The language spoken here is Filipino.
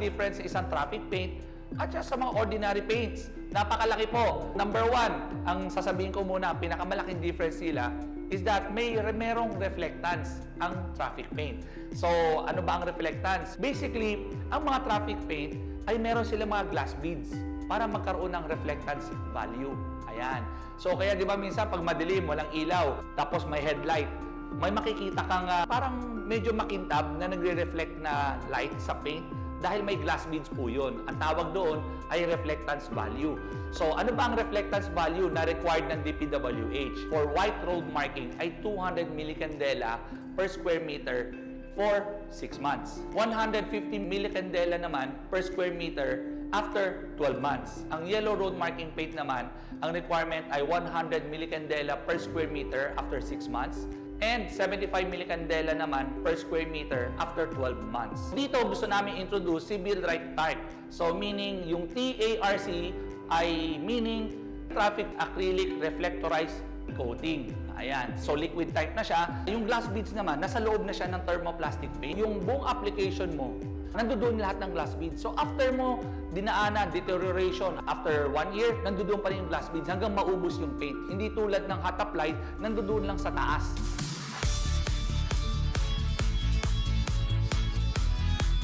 difference sa isang traffic paint at sa mga ordinary paints? Napakalaki po. Number one, ang sasabihin ko muna, pinakamalaking difference nila is that merong reflectance ang traffic paint. So, ano ba ang reflectance? Basically, ang mga traffic paint ay meron silang mga glass beads para magkaroon ng reflectance value. Ayan. So, kaya di ba minsan pag madilim, walang ilaw, tapos may headlight, may makikita kang parang medyo makintab na nagre-reflect na light sa paint dahil may glass beads po yun. Ang tawag doon ay reflectance value. So, ano ba ang reflectance value na required ng DPWH? For white road marking ay 200 millicandela per square meter for 6 months. 150 millicandela naman per square meter after 12 months. Ang yellow road marking paint naman, ang requirement ay 100 millicandela per square meter after 6 months and 75 millicandela naman per square meter after 12 months. Dito gusto namin introduce si Build Right Type. So meaning yung TARC ay meaning Traffic Acrylic Reflectorized Coating. Ayan. So liquid type na siya. Yung glass beads naman, nasa loob na siya ng thermoplastic paint. Yung buong application mo, nandoon lahat ng glass beads. So after mo dinaanan, deterioration, after 1 year, nandoon pa rin yung glass beads hanggang maubos yung paint. Hindi tulad ng hot applied, nandoon lang sa taas.